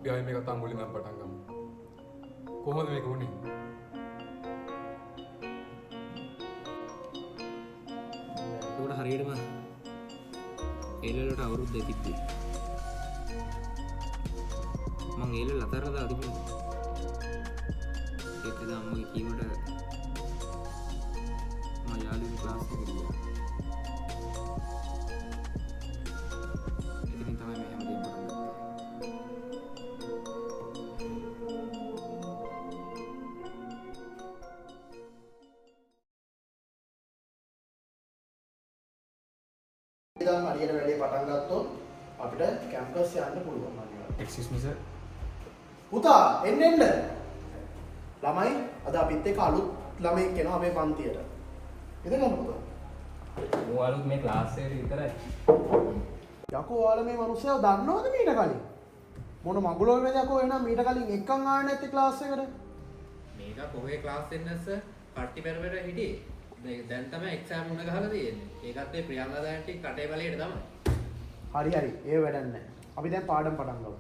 අපි ආයෙ මේ කතාව මුලින්ම පටන් ගමු. කොහොමද මේක වුනේ? ඒකට හරියටම ඒලලට අවුරුද්ද තිබ්බේ. මං ඒලල අතරලා තිබුණා. ඒකද අම්මගේ කීමට මම යාළුවෙක් ක්ලාස් එකට ගියා. එතනින් තමයි මේ හැමදේම පටන් ගත්තේ. ඉතින් හරියට වැඩේ පටන් ගත්තොත් අපිට කැම්පස් යන්න පුළුවන් අනිවාර්යයෙන්. Excuse me sir. පුතා එන්න. ළමයි අද අපිත් එක්ක අලුත් ළමයෙක් එනවා අපේ පන්තියට. ඉතින් පුතා. ඔයාලුත් මේ ක්ලාස් එකට විතරයි. යකෝ ඔයාලා මේ මිනිස්සුව දන්නවද මීට කලින්? මොන මගුලෝමද යකෝ එහෙනම් මීට කලින් එක්කන් ආවේ නැති ක්ලාස් එකට? මේක කොහේ ක්ලාස් එන්නස්ස කට්ටි පෙරපෙර හිටියේ. දැන් තමයි එක්සෑම් උන ගහලා තියෙන්නේ. ඒකත් මේ ප්‍රියංගා දාන්ටි කටේ බලයට තමයි. හරි ඒ වැඩක් නැහැ. අපි දැන් පාඩම් පටන් ගමු.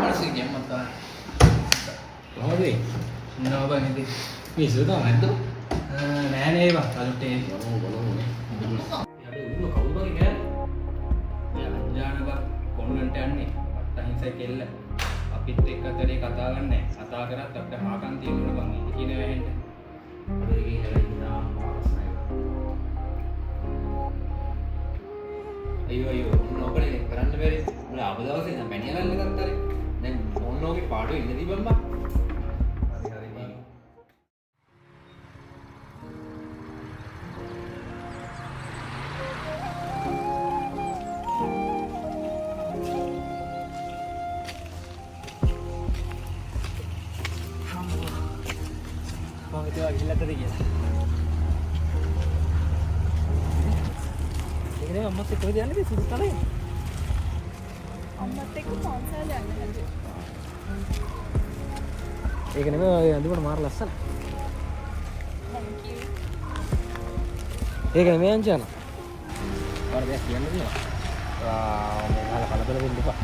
අරසින් යම්මත් ගන්න. කොහොමද? නෝ බං ඉතින්. මේ සුදා නැද්ද? නෑ නේ බං. අලුත් ඒ. බලමු. යාළුවෝ ඉන්න කවුද බං කෑ? මේ අංජාන බං කොන්වන්ට් යන්නේ. අට්ටහිංසයි කෙල්ල. අපිත් එක්ක අතරේ කතා ගන්නෑ. කතා කරත් අපිට හාකන් තියෙන්න බං ඉන්න කියන වැහෙන්න. ඔයගේ හැලා ඉන්නා මාස්නයි. අයියෝ නෝකලේ කරන්න බැරි. මම ආව දවසේ නම් මැනියලල්ල ගත්තානේ. දැන් ෆෝන් ඕකේ පාඩුවේ ඉන්න දීපන් බං. හරි බං. මම හිතුවා ගිහිල්ලාද කියලා. ඒක නේ අම්මත් එක්ක කොහෙද යන්නේ සුදු කලේ? අම්මත් එක්ක පන්සල් යන්න හැදුවා. ඒක නෙමෙයි ඔය අඳුමන මාර ලස්සන. Thank you. ඒක නෙමෙයි අංජන. වර දෙයක් කියන්න දෙනවා. මේ ගහලා කලබල වෙන්න එපා.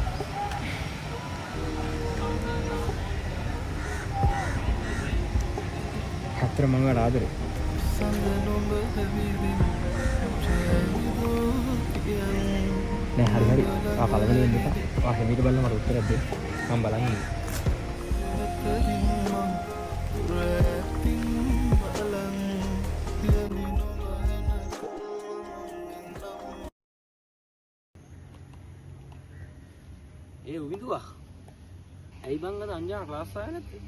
හතර මම වල ආදරේ. නෑ හරි. කලබල වෙන්න එපා. හිමීට බලලා මට උත්තරයක් දෙන්න. මම බලන් ඉන්නේ. ඒ උවිදුවා. ඇයි බං අද අංජන ක්ලාස් ආවේ නැත්තේ?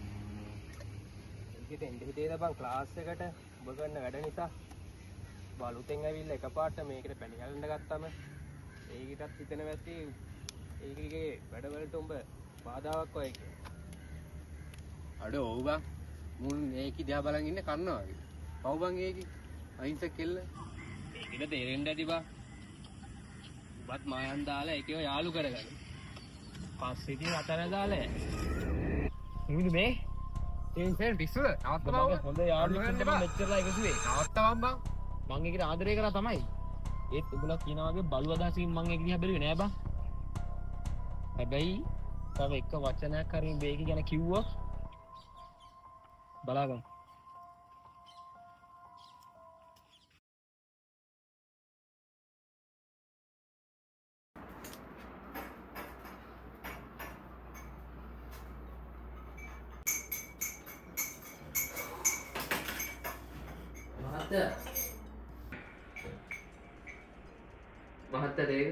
ඒකට එන්න හිතේද බං ක්ලාස් එකට ඔබ කරන වැඩ නිසා. බලුතෙන් ඇවිල්ලා එකපාරට මේකට පැණි ගලන්න ගත්තාම ඒකටත් හිතෙන වැටි ඒකේ වැඩවලට උඹ බාධාවක් වගේ කියලා. අඩ ඔව් බං. මුන් මේකි දිහා බලන් ඉන්නේ කන්නවා වගේ. පව් බං ඒකි. අහිංසක කෙල්ල. ඒකද තේරෙන්න ඇති බං. උඹත් මායන් දාලා ඒකව යාළු කරගන්න. පස්සේ ඉතින් අතර දාලා. මුවිදු මේ ඉතින් පිස්සුද? නවත්තපන් ඔබ. හොඳ යාළුවෙක් ඉන්න බං මෙච්චරලා එකසුවේ. නවත්තපන් බං. මං ඒකට ආදරය කරා තමයි. ඒත් උඹලා කියනා වගේ බලු අදහසින් මං ඒක දිහා බැලුවේ නෑ බං. හැබැයි තව එක වචනයක් හරි මේක ගැන කිව්වොත් බලාගන්න. මහත්තයා දෙක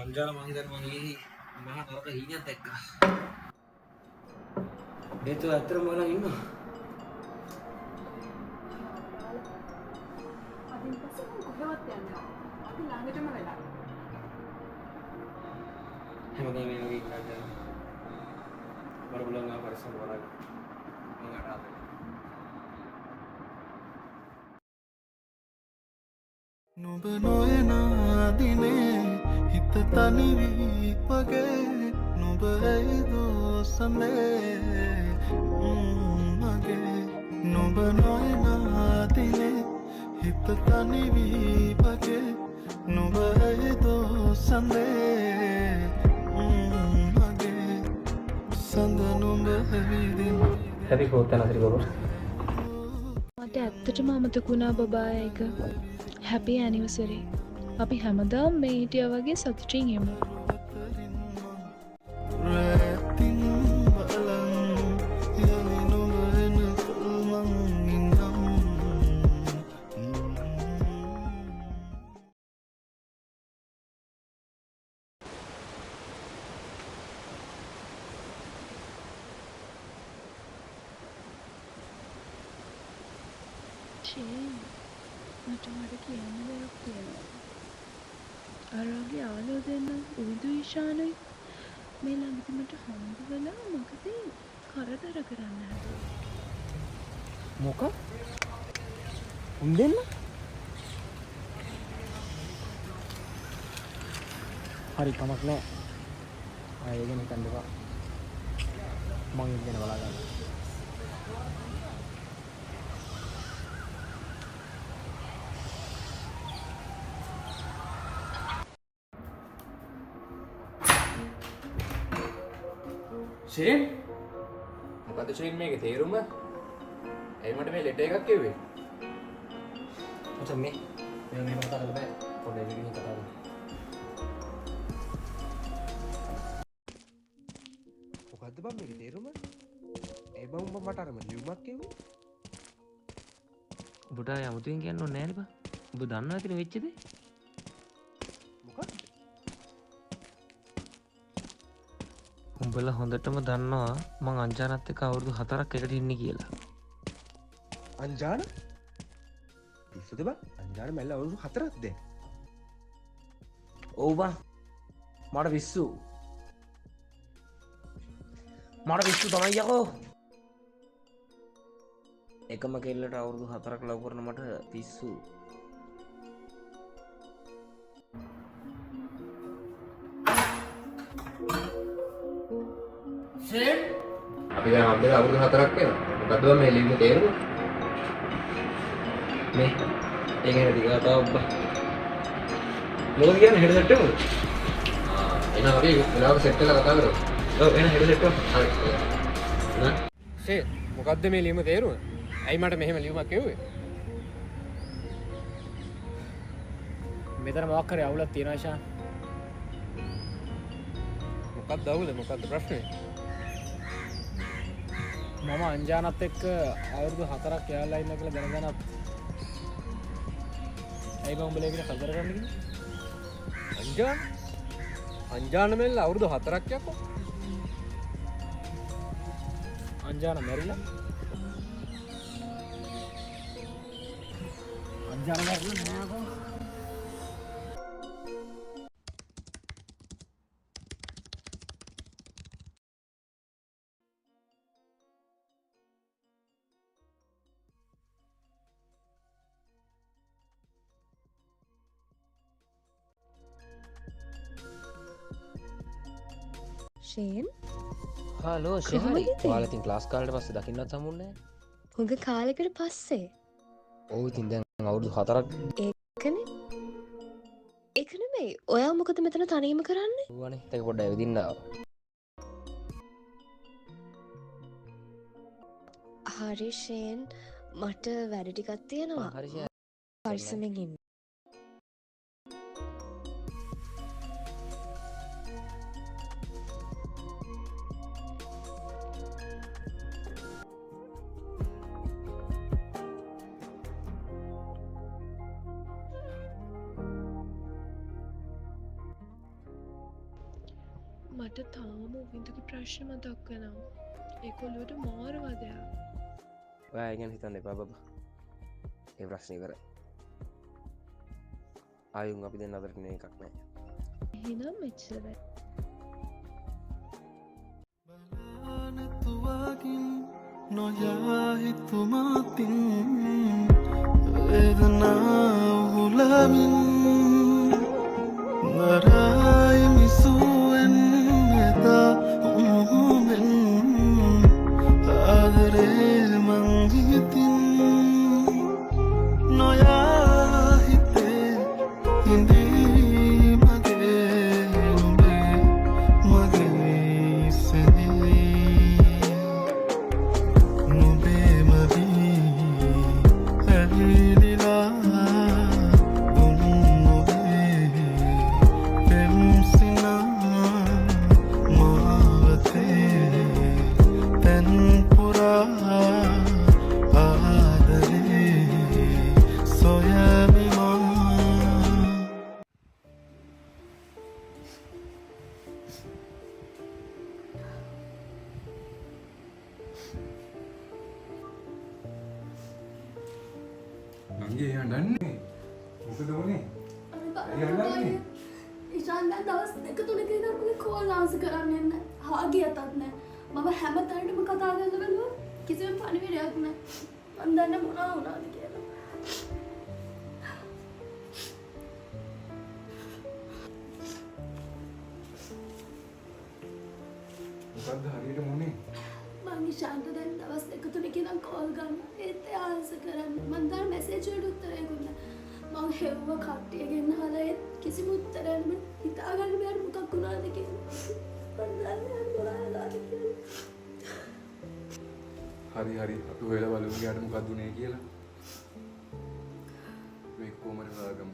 අංජාන මං දැන් මං ඊයේ මහා නරක හීනයක් දැක්කා. ඒත් ඇත්තටම බලන් ඉන්නවා. අදින් පස්සේ මම කොහෙවත් යන්නේ නැහැ. අපි ළඟටම වෙලා. හැමදාම මේ වගේ ඉන්නත් බරබලංගා පරිස්සම් වරක් මම අඩාද නුඹ නොයනා දිනේ හිත තනිවී වගේ නුඹ ඇයිදෝ සමේ මගේ නුඹ නොයනා දිනේ හිත තනිවී වගේ නුඹ ඇයිදෝ සමේ මගේ සඳ නුඹ ඇවිදින් හැපි ෆෝත් යන අතරේ බබා මට ඇත්තටම අමතක වුණා බබා එක. හැපි ඇනිවර්සරි. අපි හැමදාම මේ හිටියා වගේ සතුටින් ඉමු. රැතින් බලන් යලි නුඹ එනකල් මං ඉන්නම් මට මට කියන්න දෙයක් තියෙනවා. අරාගේ යාළුවෝ දෙන්න උවිදු ඊශානුයි මේ ළඟදී මට හම්බ වෙලා මොකද කරදර කරන්න හදන්නේ. මොකක්? උන් දෙන්න? හරි කමක් නෑ. ආයෙ ගැන හිතන්න එපා. මං ඉගෙන බලා ගන්න. ෂේන් මොකද ෂේන් මේකේ තේරුම? ඇයි මට මේ ලෙටර් එකක් කිව්වේ? මචං මේ මෙහෙම කතා කරලා බෑ. පොඩ්ඩක් ඉගෙන කතා කරමු. මොකද්ද බං මේකේ තේරුම? ඒ බං උඹ මට අරම ලියුමක් කිව්වේ? ඔබට යමුතුවෙන් කියන්න ඕනේ නෑනේ බං. ඔබ දන්නවා ඇතිනේ වෙච්ච දේ. මොකක්ද? උඹලා හොඳටම දන්නවා මං අංජානත් එක්ක අවුරුදු 4ක් එකට ඉන්නේ කියලා. අංජාන? පිස්සුද බං? අංජාන මැල්ල අවුරුදු 4ක් දැන්. ඔව් බං. මට පිස්සු. මට පිස්සු තමයි යකෝ. එකම කෙල්ලට අවුරුදු 4ක් ලව් කරන මට පිස්සු. ෂේන් අපි දැන් අපේ අවුරුදු 4ක් වෙනවා. මොකද්ද මේ ලියුමේ තේරුම? මේ ඒක නේ දිගතාව බං. මොකද කියන්නේ හෙඩ සෙට් එකද? එන අපි වෙලාවක සෙට් කරලා කතා කරමු. ඔව් එන හෙඩ සෙට් එක. හරි. ෂේ මොකක්ද මේ ලියුම තේරුම? ඇයි මට මෙහෙම ලියුමක් කිව්වේ? මෙතන මොකක් කරේ අවුලක් තියෙනවා ෂා. මොකක්ද අවුල? මොකක්ද ප්‍රශ්නේ? මම අංජානත් එක්ක අවුරුදු 4ක් යාළුවා ඉන්න කියලා දැනගෙනත් ඇයි බං උඹලා ඒකට කල්දර ගන්න කිව්වේ? අංජාන මෙල්ල අවුරුදු 4ක් යකෝ. අංජාන මැරිලා? අංජාන මැරිලා නෑ යකෝ. ෂේන් හලෝ කොහොමද ෂෙහරි. ඉතින්? ඔයාලා ඉතින් ක්ලාස් කාලේට පස්සේ දකින්නත් හම්බුන්නේ නෑ. හුඟ කාලෙකට පස්සේ ඔව් ඉතින් දැන් අවුරුදු 4ක් ඒකනේ ඒක නෙමෙයි ඔයා මොකද මෙතන තනියම කරන්නේ? වුණානේ. ඒක පොඩ්ඩක් ඇවිදින්න ආවා. හරි ෂේන් මට වැඩ ටිකක් තියෙනවා. හරි ෂෙහරි. පරිස්සමෙන් ඉන්න. මට තාම උවිදුගේ ප්‍රශ්න මතක් වෙනවා. ඒක ඔලුවට මාර වදයක්. ඔයා ඒ ගැන හිතන්න එපා බබා. ඒ ප්‍රශ්නේ ඉවරයි. ආයෙත් අපි දෙන්න අතරට නේ එකක් නැහැ. එහෙනම් මෙච්චරයි. බලනතුවකින් නොයා හිතුමාතින් වේදනාව හුලමින් නරයි මිසුවෙන් එදා උමුවෙන් ආදරේ මංගිතින් නොයා හිතේ හිඳී මගේ නුඹේ මගේ සැදී නුඹේ මදී ඇලිලිලා නංගි යන්නන්නේ මොකද උනේ? ඇයි හදන්නේ? ඉෂාන් දැන් දවස් දෙක තුනක ඉඳන් මගේ කෝල් ආන්සර් කරන්නේ නැහැ. හාගියටත් නැහැ. මම හැම තැනටම කතා කරලා බැලුවා. කිසිම පණිවිඩයක් නැහැ. මම දන්නේ මොනවා වුණාද කියලා. මොකද්ද හරියට මොනේ? මං ඉෂාන්ට දැන් දවස් දෙක තුනක ඉඳන් කෝල් ගන්න. ඒත් එයා ආන්සර් කරන්නේ. මං දාන මැසේජ් වලට උත්තරයක් දුන්නා. මං හෙව්ව කට්ටියගෙන් අහලා ඒත් කිසිම උත්තරයක් නැහැ. හිතාගන්න බැහැ මොකක් වුණාද කියලා. මං දන්නේ මොනවද කියලා. හරි අපි හොයලා බලමු යාට මොකක්ද උනේ කියලා. මේ කොහමද හොයාගමු.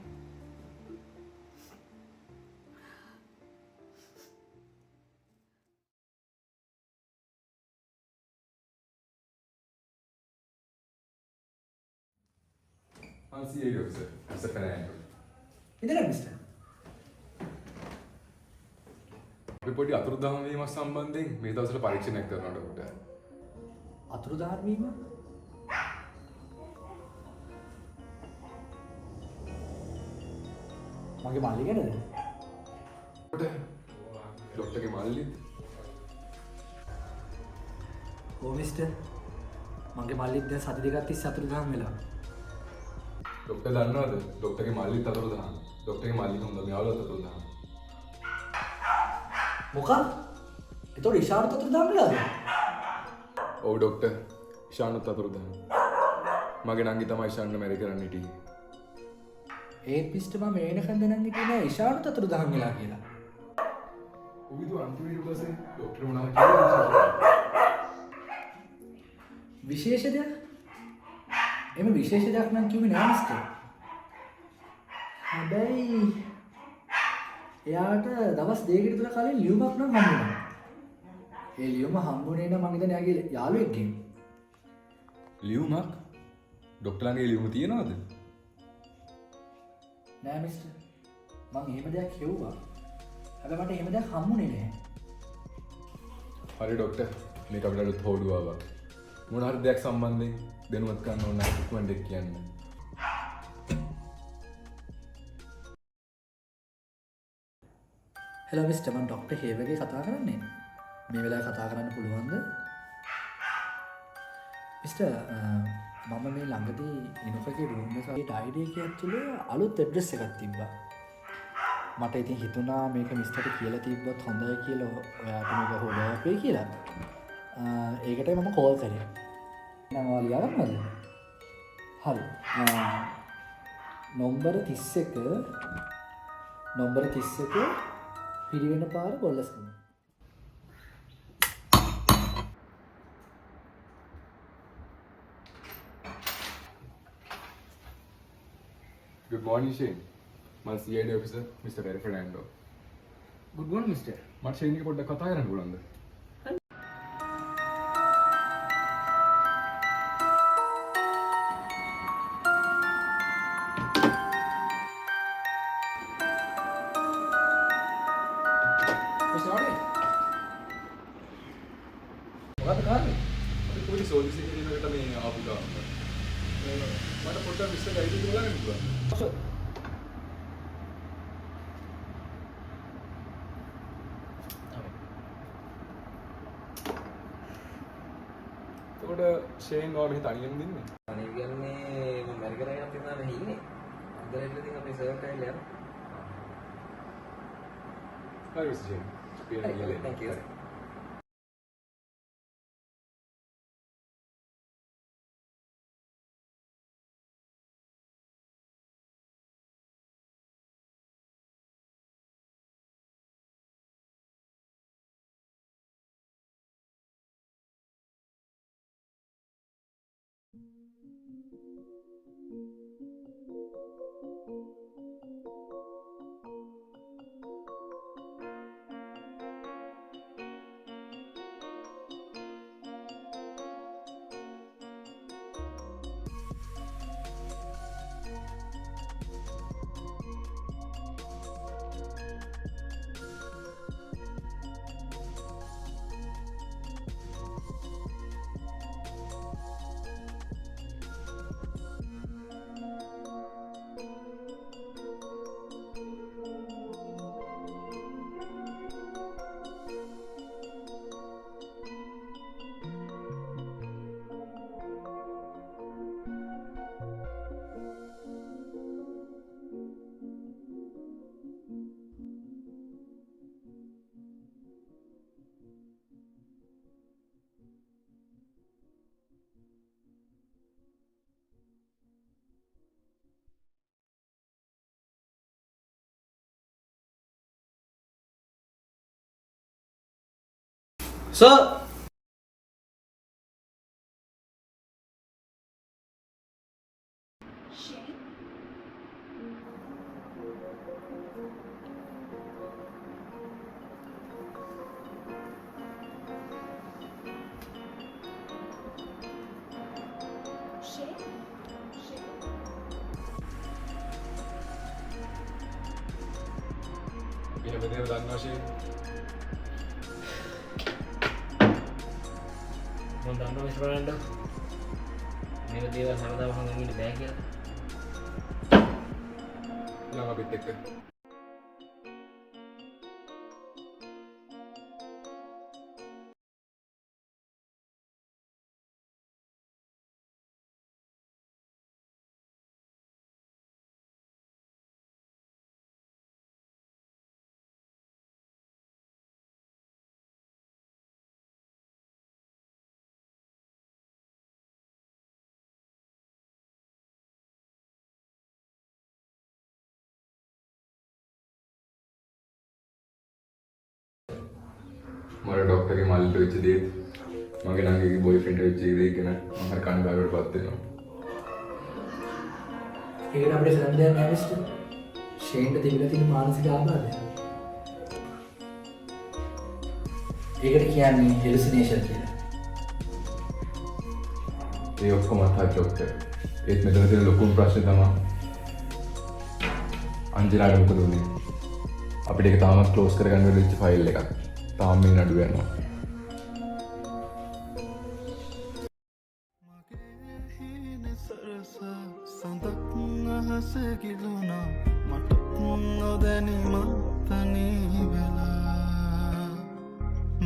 I'm CID officer, Mr. Fernando. ඉඳලා මිස්ටර්. අපි පොඩි අතුරුදහන් වීමක් සම්බන්ධයෙන් මේ දවස්වල පරීක්ෂණයක් කරනවා ඩොක්ටර්. අතුරුදහන් වීම? මගේ මල්ලි ගැනද? ඩොක්ටර්ගේ මල්ලිත් ඕ මිස්ටර්. මගේ මල්ලිත් දැන් සති දෙකක් තිස්සේ අතුරුදහන් වෙලා. ඩොක්ටර් දන්නවද? ඩොක්ටර්ගේ මල්ලිත් අතුරුදහන්. ඩොක්ටර්ගේ මල්ලි හොඳ මෙයාලත් අතුරුදහන්. මොකක්ද? ඒතකොට ඉෂාන්ට අතුරුදහන් වෙලාද? ඔව් ඩොක්ටර්. ඉෂාන්ත් අතුරුදහන්. මගේ නංගි තමයි ඉෂාන්ව මැරි කරන්න හිටියේ. ඒත් මිස්ටර් මම මේනකන් දැනන් හිටියේ නෑ ඉෂාන්ට අතුරුදහන් වෙලා කියලා. උවිදු අන්තිම ඊට පස්සේ ඩොක්ටර් මොනවා කියලා විශේෂ දෙයක්? එම විශේෂ දෙයක් නම් කිව්වේ නෑ මිස්ටර්. හැබැයි එයාට දවස් දෙකකට තුන කලින් ලියුමක් නම් හම්බ වුණා. ඒ ලියුම හම්බුනේ නම් මං හිතන්නේ එයාගේ යාළුවෙක්ගෙන්. ලියුමක්? ඩොක්ටර් ළඟ ඒ ලියුම තියෙනවද? නෑ මිස්ටර්. මං එහෙම දෙයක් හෙව්වා. හැබැයි මට එහෙම දෙයක් හම්බුනේ නෑ. හරි ඩොක්ටර්. මේක අපිට අලුත් හොඩුවාවක්. මොන හරි දෙයක් සම්බන්ධයෙන් දැනුවත් කරන්න ඕන නම් ඉක්මනට කියන්න. හෙලෝ මිස්ටර් මම ඩොක්ටර් හේවගේ කතා කරන්නේ. මේ වෙලාවේ කතා කරන්න පුළුවන්ද? මිස්ටර් මම මේ ළඟදී ඉනොකගේ රූම් එකේ ඩයිරි එකේ ඇතුලේ අලුත් ඇඩ්‍රස් එකක් තිබ්බා. මට ඉතින් හිතුණා මේක මිස්ටර්ට කියලා තිබ්බොත් හොඳයි කියලා ඔයාට මේක හොයාපේ කියලා. ඒකටයි මම කෝල් කරේ. නම් ඔයාලා ලියවන්නද? හරි. නම්බර 31 පිරිවෙන පාර කොල්ලස්කම. Good morning, Shane. I'm CID officer, Mr. Perry Fernando. Good morning, mister. මට ෂේන් එක පොඩ්ඩක් කතා කරන්න පුළුවන්ද? Mr. Audrey? පොඩි සෝදිසි කිරීමකට මේ ආපු ගාම. මට පොඩ්ඩක් විස්තර ගයිඩ් එක බලන්න පුළුවන්. එතකොට ෂේන් ගාව මෙහි තනියම දින්නේ. අනේ කියන්නේ මම මැරිකර යන තියනවා මෙහි ඉන්නේ. ඉඳලා ඉතින් අපේ සර්වර් එකේ යනවා. හරි Shane. Thank you. Sir! Ini benar dannaa Shane. මම දන්නවා මිස් රොනල්ඩෝ මේක දේවල් හැමදාම හංගන් ඉන්න බෑ කියලා. ළඟ අපිත් එක්ක. මට ඩොක්ටර්ගේ මල්ලිට වෙච්ච දේත් මගේ නංගිගේ බොයිෆ්‍රෙන්ඩ් වෙච්ච දේ ගැන මම හරි කනගාටුවටපත් වෙනවා. ඒකට අපිට කරන්න දෙයක් නැහැ මිස්ටර්. ෂේන්ට තිබිලා තියෙන මානසික ආබාධය. ඒකට කියන්නේ හෙලුසිනේෂන් කියලා. ඒ ඔක්කොම අත්හත් ඩොක්ටර්. ඒත් මෙතන තියෙන ලොකුම ප්‍රශ්නේ තමයි අංජලාට මොකද උනේ? අපිට ඒක තාමත් ක්ලෝස් කරගන්න බැරි වෙච්ච ෆයිල් එකක්. තාම මේ නඩුව යනවා. සඳක් අහස ගිලුණා මට නොදැනීමත් තනි වෙලා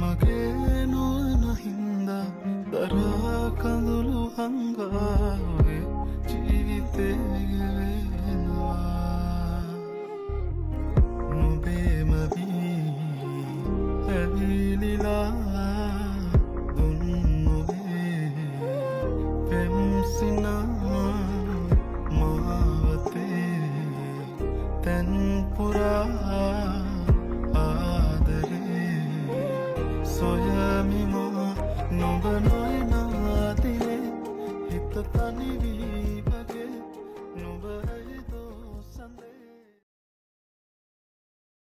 මගේ නොවන හින්දා දරා කඳුළු හංගාවේ ජීවිතේ ගෙවෙනවා නුඹේම වී ඇවිලිලා දුන්නොවේ පෙම්සිනා තැන්පුරා ආදරේ සොයමිමා නොබ නොයනාතිලේ හිත තනිවී